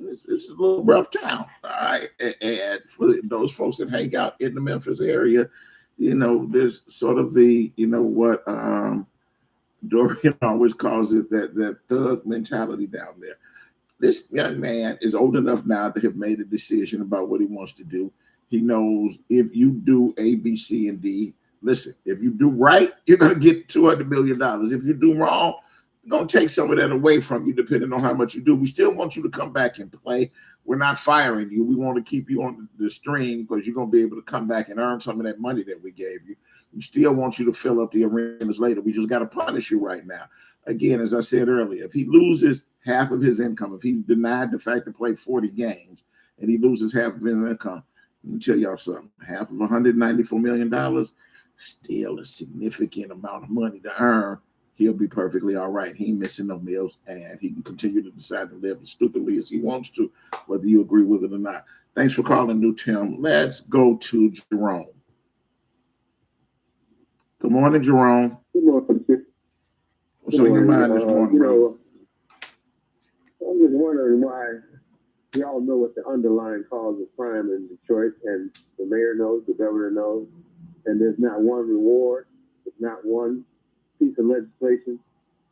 It's a little rough town, all right. And for those folks that hang out in the Memphis area, there's sort of the, what Dorian always calls it, that thug mentality down there. This young man is old enough now to have made a decision about what he wants to do. He knows if you do A, B, C, and D, listen, if you do right, you're going to get $200 million. If you do wrong, we're going to take some of that away from you, depending on how much you do. We still want you to come back and play. We're not firing you. We want to keep you on the string because you're going to be able to come back and earn some of that money that we gave you. We still want you to fill up the arenas later. We just got to punish you right now. Again, as I said earlier, if he loses half of his income, if he's denied the fact to play 40 games and he loses half of his income, let me tell y'all something. Half of $194 million, still a significant amount of money to earn. He'll be perfectly all right. He ain't missing no meals, and he can continue to decide to live as stupidly as he wants to, whether you agree with it or not. Thanks for calling, New Tim. Let's go to Jerome. Good morning, Jerome. Good morning. What's on your mind this morning, bro? I'm just wondering why. We all know what the underlying cause of crime in Detroit, and the mayor knows, the governor knows, and there's not one reward, there's not one piece of legislation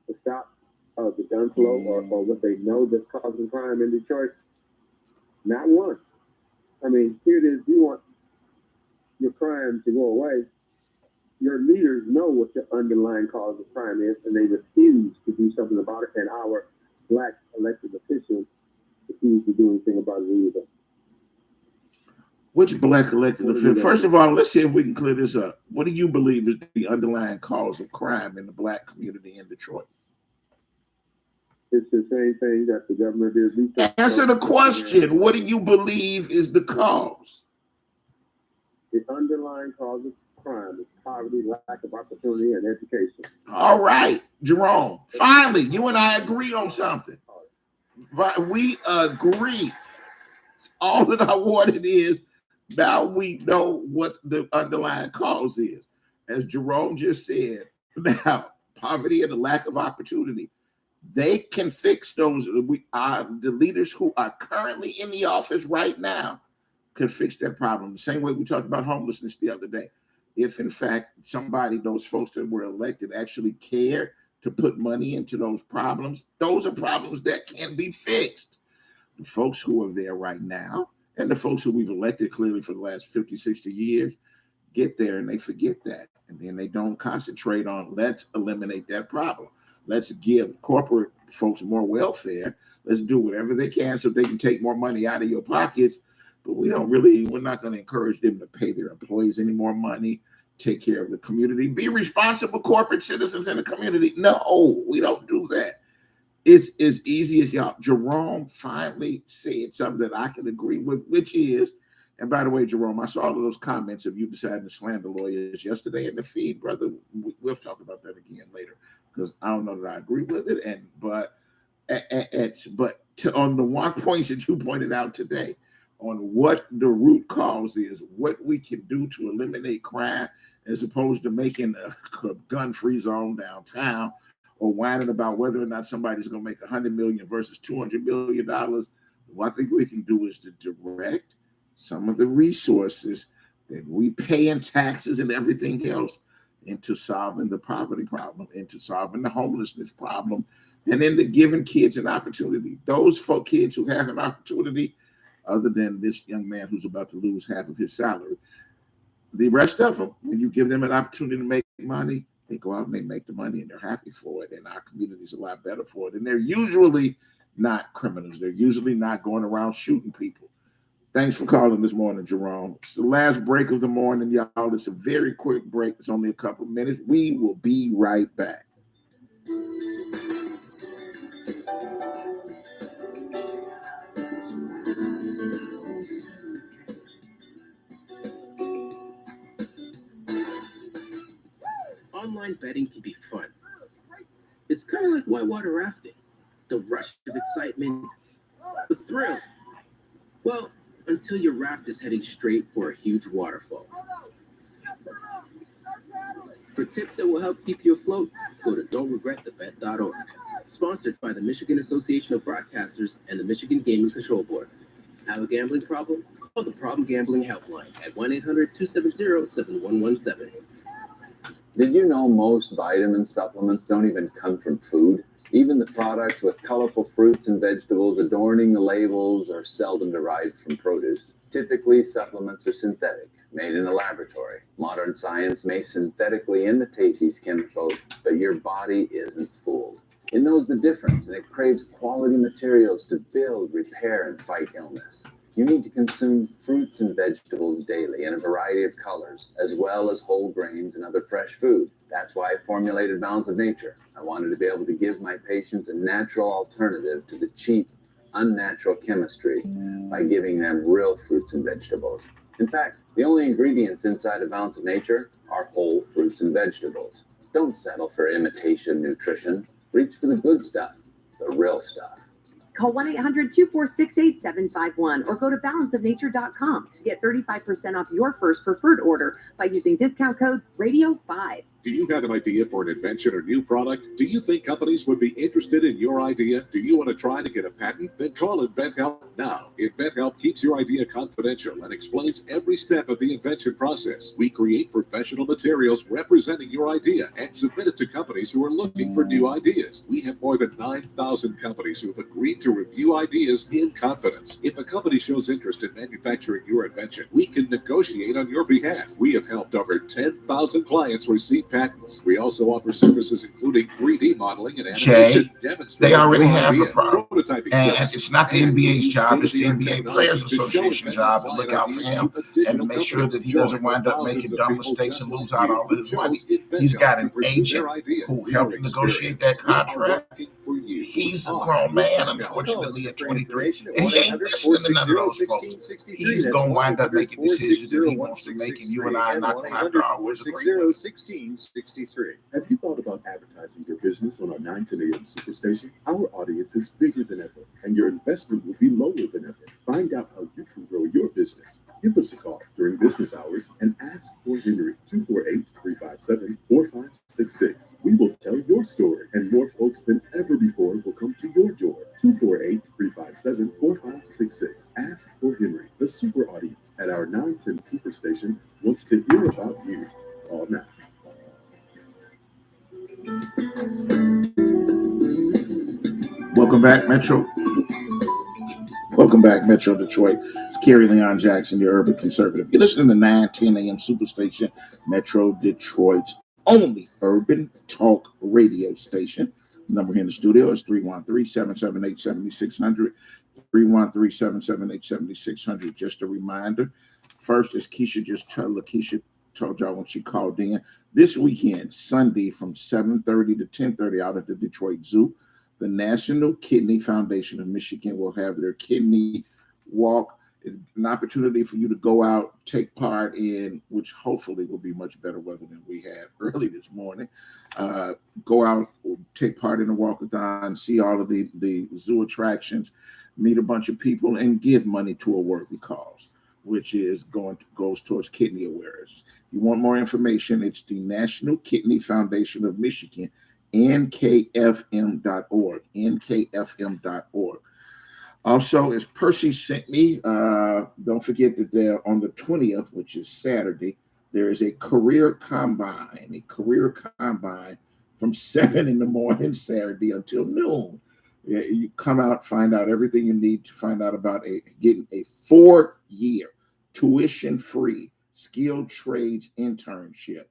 to stop the gun flow or what they know that's causing crime in Detroit. Not one. I mean, here it is, you want your crime to go away. Your leaders know what the underlying cause of crime is, and they refuse to do something about it, and our black elected officials refuse to do anything about it either. Which black elected official? First of all, let's see if we can clear this up. What do you believe is the underlying cause of crime in the black community in Detroit? It's the same thing that the government did. Answer the question. What do you believe is the cause? The underlying cause of crime is poverty, lack of opportunity, and education. All right, Jerome. Finally, you and I agree on something. We agree. All that I wanted is now we know what the underlying cause is. As Jerome just said, now poverty and the lack of opportunity. They can fix those. The leaders who are currently in the office right now can fix that problem. The same way we talked about homelessness the other day. If in fact those folks that were elected actually cared to put money into those are problems that can be fixed. The folks who are there right now and the folks who we've elected clearly for the last 50, 60 years get there and they forget that. And then they don't concentrate on let's eliminate that problem. Let's give corporate folks more welfare. Let's do whatever they can so they can take more money out of your pockets. But we're not going to encourage them to pay their employees any more money, take care of the community, be responsible corporate citizens in the community. No, we don't do that. It's as easy as y'all. Jerome finally said something that I can agree with, which is, and by the way, Jerome, I saw all of those comments of you deciding to slander lawyers yesterday in the feed, brother. We'll talk about that again later because I don't know that I agree with it. But on the one point that you pointed out today, on what the root cause is, what we can do to eliminate crime, as opposed to making a gun-free zone downtown or whining about whether or not somebody's going to make $100 million versus $200 million. What I think we can do is to direct some of the resources that we pay in taxes and everything else into solving the poverty problem, into solving the homelessness problem, and into giving kids an opportunity. Those kids who have an opportunity, other than this young man who's about to lose half of his salary, the rest of them, when you give them an opportunity to make money, they go out and they make the money and they're happy for it. And our community's a lot better for it. And they're usually not criminals. They're usually not going around shooting people. Thanks for calling this morning, Jerome. It's the last break of the morning, y'all. It's a very quick break. It's only a couple of minutes. We will be right back. Online betting can be fun. It's kind of like whitewater rafting. The rush of excitement, the thrill. Well, until your raft is heading straight for a huge waterfall. For tips that will help keep you afloat, go to don'tregretthebet.org. Sponsored by the Michigan Association of Broadcasters and the Michigan Gaming Control Board. Have a gambling problem? Call the Problem Gambling Helpline at 1-800-270-7117. Did you know most vitamin supplements don't even come from food? Even the products with colorful fruits and vegetables adorning the labels are seldom derived from produce. Typically, supplements are synthetic, made in a laboratory. Modern science may synthetically imitate these chemicals, but your body isn't fooled. It knows the difference, and it craves quality materials to build, repair, and fight illness. You need to consume fruits and vegetables daily in a variety of colors, as well as whole grains and other fresh food. That's why I formulated Balance of Nature. I wanted to be able to give my patients a natural alternative to the cheap, unnatural chemistry by giving them real fruits and vegetables. In fact, the only ingredients inside of Balance of Nature are whole fruits and vegetables. Don't settle for imitation nutrition. Reach for the good stuff, the real stuff. Call 1-800-246-8751 or go to balanceofnature.com to get 35% off your first preferred order by using discount code RADIO5. Do you have an idea for an invention or new product? Do you think companies would be interested in your idea? Do you want to try to get a patent? Then call InventHelp now. InventHelp keeps your idea confidential and explains every step of the invention process. We create professional materials representing your idea and submit it to companies who are looking for new ideas. We have more than 9,000 companies who have agreed to review ideas in confidence. If a company shows interest in manufacturing your invention, we can negotiate on your behalf. We have helped over 10,000 clients receive patents. We also offer services including 3D modeling and animation. They already have a problem. Prototyping and services, it's not the NBA's job, it's the state-of-the-art NBA technology Players to show Association job to look out for him and to make sure that he doesn't wind up making dumb mistakes and lose out all of his money. He's got an agent who helped negotiate that contract. He's a grown man, unfortunately, at 23, and he ain't listening to none of those folks. He's going to wind up making decisions that he wants to make, and you and I are not going to have to always agree with him. 1663. Have you thought about advertising your business on our 9 to 10 a.m. Superstation? Our audience is bigger than ever, and your investment will be lower than ever. Find out how you can grow your business. Give us a call during business hours and ask for Henry, 248-357-4566. We will tell your story, and more folks than ever before will come to your door. 248-357-4566. Ask for Henry. The super audience at our 910 Superstation wants to hear about you. Call now. Welcome back, Metro. Welcome back, Metro Detroit. It's Kerry Leon Jackson, your urban conservative. You're listening to 910 a.m. Superstation, Metro Detroit's only urban talk radio station. The number here in the studio is 313-778-7600. 313-778-7600. Just a reminder. First, as Keisha just Lakeisha told y'all when she called in, this weekend, Sunday from 7:30 to 10:30 out at the Detroit Zoo, the National Kidney Foundation of Michigan will have their kidney walk. It's an opportunity for you to go out, take part in, which hopefully will be much better weather than we had early this morning. Go out, take part in the walkathon, see all of the zoo attractions, meet a bunch of people, and give money to a worthy cause, which is goes towards kidney awareness. If you want more information, it's the National Kidney Foundation of Michigan, nkfm.org, nkfm.org. Also, as Percy sent me, don't forget that there on the 20th, which is Saturday, there is a career combine from 7 in the morning Saturday until noon. Yeah, you come out, find out everything you need to find out about getting a 4-year tuition-free skilled trades internship.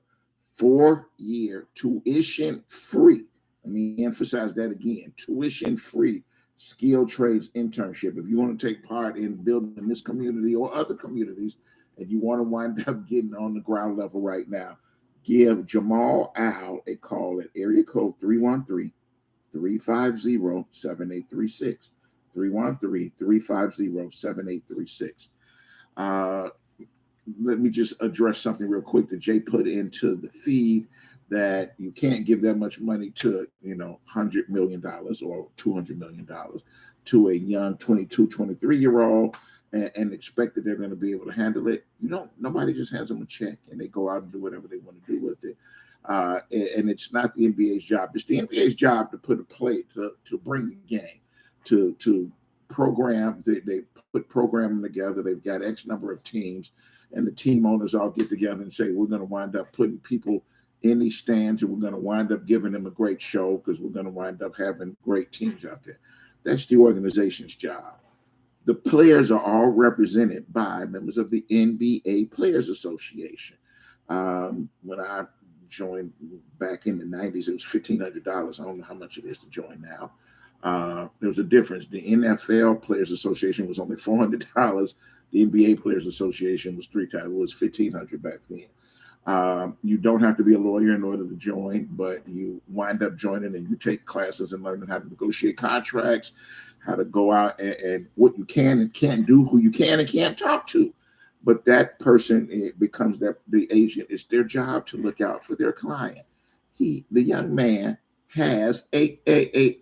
4-year tuition-free. Let me emphasize that again. Tuition-free skilled trades internship. If you want to take part in building this community or other communities, and you want to wind up getting on the ground level right now, give Jamal Al a call at area code 313-350-7836. 313-350-7836. Let me just address something real quick that Jay put into the feed, that you can't give that much money to, $100 million or $200 million to a young 22, 23-year-old and expect that they're going to be able to handle it. Nobody just hands them a check and they go out and do whatever they want to do with it. And it's not the NBA's job. It's the NBA's job to put a play, to bring the game, to program. They put programming together. They've got X number of teams, and the team owners all get together and say, we're going to wind up putting people in these stands, and we're going to wind up giving them a great show because we're going to wind up having great teams out there. That's the organization's job. The players are all represented by members of the NBA Players Association. When I joined back in the 90s, it was $1,500. I don't know how much it is to join now. There was a difference. The NFL Players Association was only $400. The NBA Players Association was 3 times. It was $1,500 back then. You don't have to be a lawyer in order to join, but you wind up joining and you take classes and learning how to negotiate contracts, how to go out and what you can and can't do, who you can and can't talk to. But that person, it becomes the agent. It's their job to look out for their client. The young man has a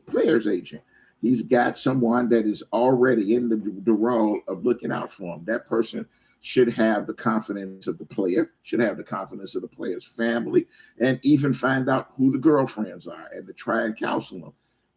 player's agent. He's got someone that is already in the role of looking out for him. That person should have the confidence of the player, should have the confidence of the player's family, and even find out who the girlfriends are and to try and counsel them.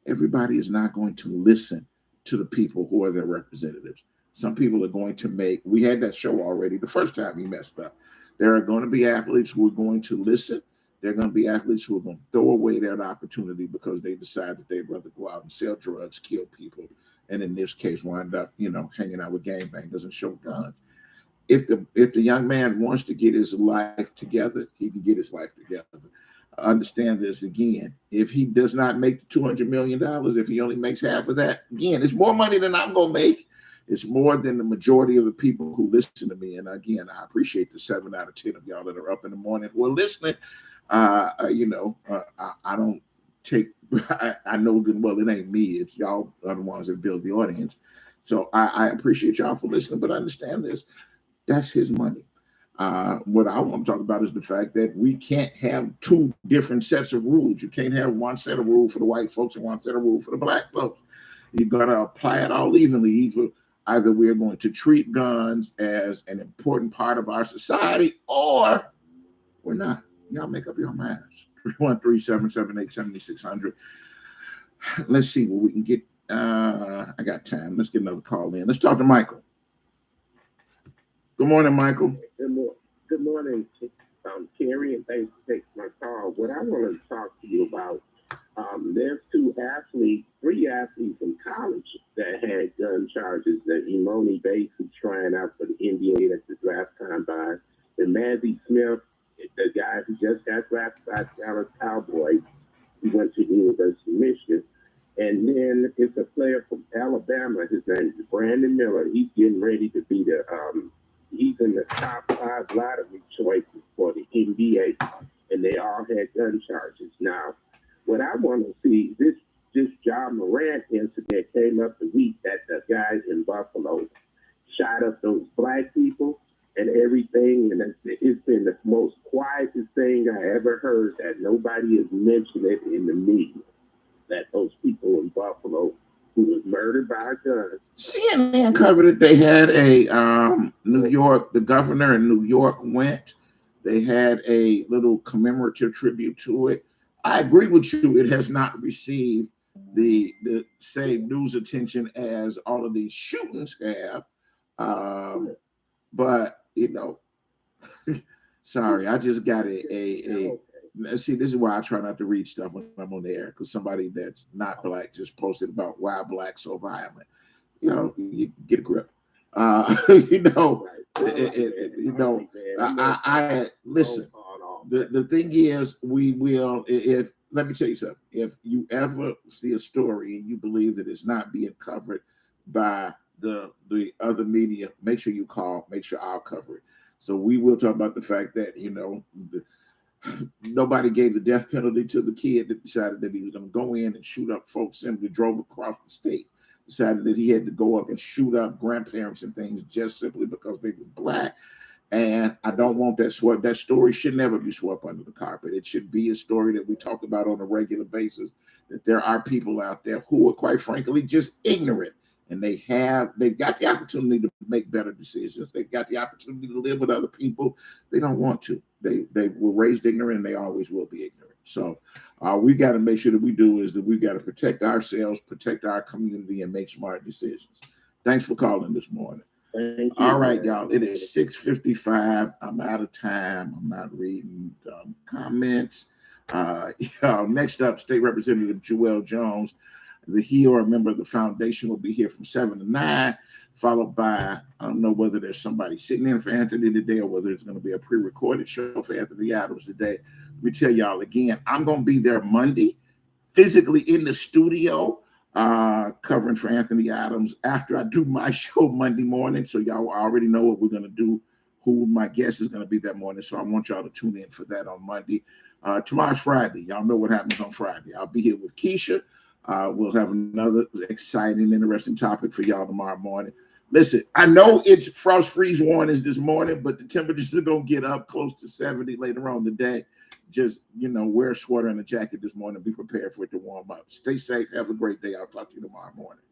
Everybody is not going to listen to the people who are their representatives. Some people are going to we had that show already the first time he messed up. There are going to be athletes who are going to listen. There are going to be athletes who are going to throw away their opportunity because they decide that they'd rather go out and sell drugs, kill people, and in this case wind up, hanging out with gangbangers and show guns. If the young man wants to get his life together, he can get his life together. Understand this again. If he does not make the $200 million, if he only makes half of that, again, it's more money than I'm going to make. It's more than the majority of the people who listen to me. And again, I appreciate the 7 out of 10 of y'all that are up in the morning who are listening. I don't take, I know good and well, it ain't me. It's y'all are the ones that build the audience. So I appreciate y'all for listening, but understand this. That's his money. What I want to talk about is the fact that we can't have 2 different sets of rules. You can't have one set of rules for the white folks and one set of rules for the black folks. You got to apply it all evenly. Either we're going to treat guns as an important part of our society or we're not. Y'all make up your minds. 313-778-7600. Let's see what we can get. I got time. Let's get another call in. Let's talk to Michael. Good morning, Michael. Good morning, Terry, and thanks for taking my call. What I want to talk to you about, there's 3 athletes in college that had gun charges. That Imoni Bates, who's trying out for the NBA at the draft combine, and Mazzy Smith, the guy who just got drafted by the Dallas Cowboys. He went to the University of Michigan. And then it's a player from Alabama. His name is Brandon Miller. He's getting ready to be he's in the top 5 lottery choices for the NBA, and they all had gun charges. Now, what I want to see, this Ja Morant incident came up the week that the guy in Buffalo shot up those black people and everything, and it's been the most quietest thing I ever heard, that nobody has mentioned it in the media, that those people in Buffalo who was murdered by a gun. CNN covered it. They had a New York, the governor in New York went. They had a little commemorative tribute to it. I agree with you. It has not received the same news attention as all of these shootings have. But sorry, I just got a see, this is why I try not to read stuff when I'm on the air, because somebody that's not black just posted about why blacks so violent. You get a grip. I listen. The thing is, we will. If let me tell you something. If you ever see a story and you believe that it's not being covered by the other media, make sure you call. Make sure I'll cover it. So we will talk about the fact that nobody gave the death penalty to the kid that decided that he was going to go in and shoot up folks simply drove across the state. Decided that he had to go up and shoot up grandparents and things just simply because they were black. And I don't want that swept. That story should never be swept under the carpet. It should be a story that we talk about on a regular basis, that there are people out there who are, quite frankly, just ignorant. And they've got the opportunity to make better decisions. They've got the opportunity to live with other people. They don't want to. They were raised ignorant, and they always will be ignorant. So we got to make sure that we've got to protect ourselves, protect our community, and make smart decisions. Thanks for calling this morning. All right, y'all. It is 6:55. I'm out of time. I'm not reading comments. Next up, State Representative Joelle Jones. He or a member of the foundation will be here from 7 to 9, followed by, I don't know whether there's somebody sitting in for Anthony today or whether it's going to be a pre-recorded show for Anthony Adams today. Let me tell y'all again, I'm going to be there Monday, physically in the studio, covering for Anthony Adams after I do my show Monday morning. So y'all already know what we're going to do, who my guest is going to be that morning. So I want y'all to tune in for that on Monday. Tomorrow's Friday. Y'all know what happens on Friday. I'll be here with Keisha. We'll have another exciting, interesting topic for y'all tomorrow morning. Listen, I know it's frost freeze warnings this morning, but the temperatures are going to get up close to 70 later on today. Just, wear a sweater and a jacket this morning. Be prepared for it to warm up. Stay safe. Have a great day. I'll talk to you tomorrow morning.